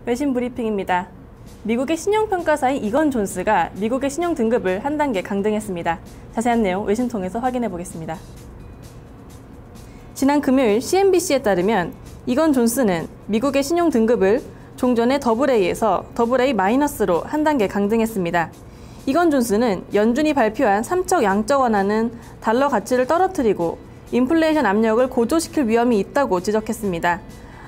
외신 브리핑입니다. 미국의 신용평가사인 이건 존스가 미국의 신용 등급을 한 단계 강등했습니다. 자세한 내용 외신 통해서 확인해 보겠습니다. 지난 금요일 CNBC에 따르면 이건 존스는 미국의 신용 등급을 종전의 AA에서 AA-로 한 단계 강등했습니다. 이건 존스는 연준이 발표한 3적 양적 완화는 달러 가치를 떨어뜨리고 인플레이션 압력을 고조시킬 위험이 있다고 지적했습니다.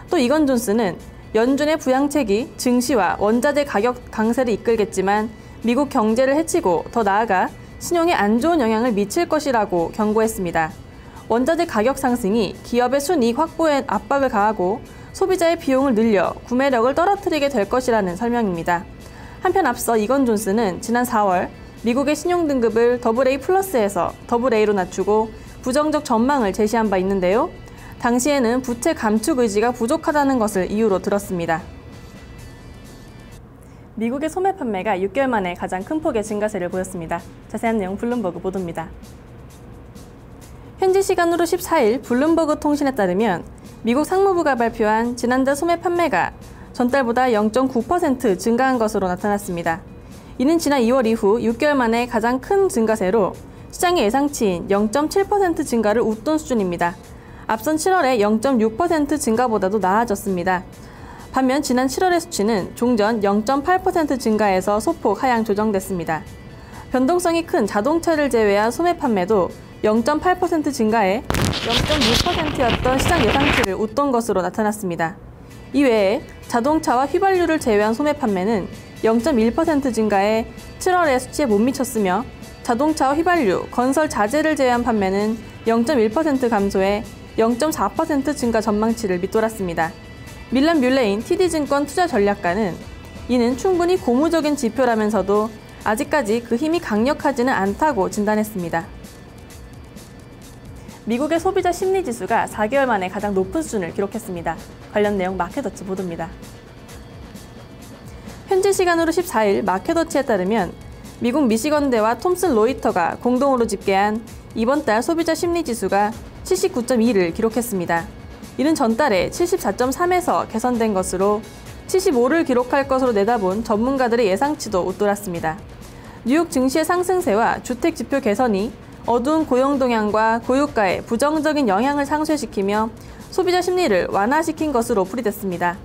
또 이건 존스는 연준의 부양책이 증시와 원자재 가격 강세를 이끌겠지만 미국 경제를 해치고 더 나아가 신용에 안 좋은 영향을 미칠 것이라고 경고했습니다. 원자재 가격 상승이 기업의 순이익 확보에 압박을 가하고 소비자의 비용을 늘려 구매력을 떨어뜨리게 될 것이라는 설명입니다. 한편 앞서 이건 존스는 지난 4월 미국의 신용 등급을 AA+에서 AA로 낮추고 부정적 전망을 제시한 바 있는데요. 당시에는 부채 감축 의지가 부족하다는 것을 이유로 들었습니다. 미국의 소매 판매가 6개월 만에 가장 큰 폭의 증가세를 보였습니다. 자세한 내용 블룸버그 보도입니다. 현지 시간으로 14일 블룸버그 통신에 따르면 미국 상무부가 발표한 지난달 소매 판매가 전달보다 0.9% 증가한 것으로 나타났습니다. 이는 지난 2월 이후 6개월 만에 가장 큰 증가세로 시장의 예상치인 0.7% 증가를 웃돈 수준입니다. 앞선 7월의 0.6% 증가보다도 나아졌습니다. 반면 지난 7월의 수치는 종전 0.8% 증가해서 소폭 하향 조정됐습니다. 변동성이 큰 자동차를 제외한 소매 판매도 0.8% 증가해 0.6%였던 시장 예상치를 웃돈 것으로 나타났습니다. 이외에 자동차와 휘발유를 제외한 소매 판매는 0.1% 증가해 7월의 수치에 못 미쳤으며 자동차와 휘발유, 건설 자재를 제외한 판매는 0.1% 감소해 0.4% 증가 전망치를 밑돌았습니다. 밀란 뮬레인 TD증권 투자전략가는 이는 충분히 고무적인 지표라면서도 아직까지 그 힘이 강력하지는 않다고 진단했습니다. 미국의 소비자 심리지수가 4개월 만에 가장 높은 수준을 기록했습니다. 관련 내용 마켓워치 보도입니다. 현지 시간으로 14일 마켓워치에 따르면 미국 미시건대와 톰슨 로이터가 공동으로 집계한 이번 달 소비자 심리지수가 79.2를 기록했습니다. 이는 전달에 74.3에서 개선된 것으로 75를 기록할 것으로 내다본 전문가들의 예상치도 웃돌았습니다. 뉴욕 증시의 상승세와 주택 지표 개선이 어두운 고용 동향과 고유가에 부정적인 영향을 상쇄시키며 소비자 심리를 완화시킨 것으로 풀이됐습니다.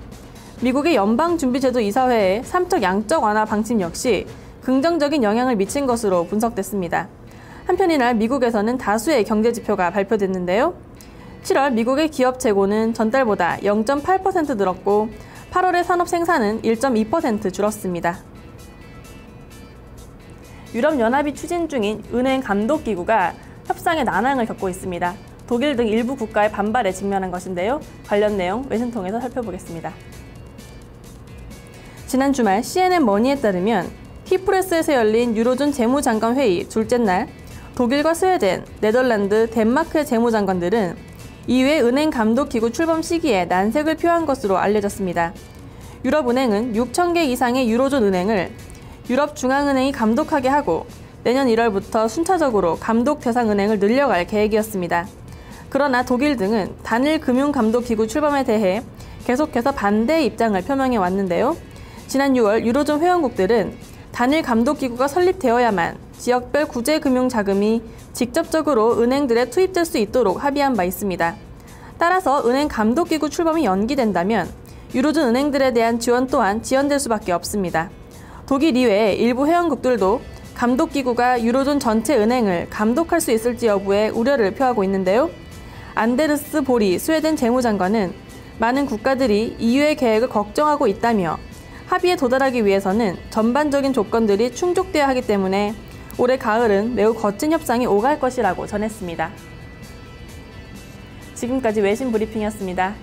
미국의 연방준비제도 이사회의 3적 양적 완화 방침 역시 긍정적인 영향을 미친 것으로 분석됐습니다. 한편 이날 미국에서는 다수의 경제지표가 발표됐는데요. 7월 미국의 기업 재고는 전달보다 0.8% 늘었고 8월의 산업 생산은 1.2% 줄었습니다. 유럽연합이 추진 중인 은행 감독기구가 협상의 난항을 겪고 있습니다. 독일 등 일부 국가의 반발에 직면한 것인데요. 관련 내용 외신 통해서 살펴보겠습니다. 지난 주말 CNN 머니에 따르면 키프레스에서 열린 유로존 재무장관 회의 둘째 날 독일과 스웨덴, 네덜란드, 덴마크의 재무장관들은 이후에 은행 감독기구 출범 시기에 난색을 표한 것으로 알려졌습니다. 유럽은행은 6,000개 이상의 유로존 은행을 유럽중앙은행이 감독하게 하고 내년 1월부터 순차적으로 감독 대상 은행을 늘려갈 계획이었습니다. 그러나 독일 등은 단일 금융감독기구 출범에 대해 계속해서 반대의 입장을 표명해 왔는데요. 지난 6월 유로존 회원국들은 단일 감독기구가 설립되어야만 지역별 구제금융자금이 직접적으로 은행들에 투입될 수 있도록 합의한 바 있습니다. 따라서 은행 감독기구 출범이 연기된다면 유로존 은행들에 대한 지원 또한 지연될 수밖에 없습니다. 독일 이외의 일부 회원국들도 감독기구가 유로존 전체 은행을 감독할 수 있을지 여부에 우려를 표하고 있는데요. 안데르스 보리 스웨덴 재무장관은 많은 국가들이 EU의 계획을 걱정하고 있다며 합의에 도달하기 위해서는 전반적인 조건들이 충족돼야 하기 때문에 올해 가을은 매우 거친 협상이 오갈 것이라고 전했습니다. 지금까지 외신 브리핑이었습니다.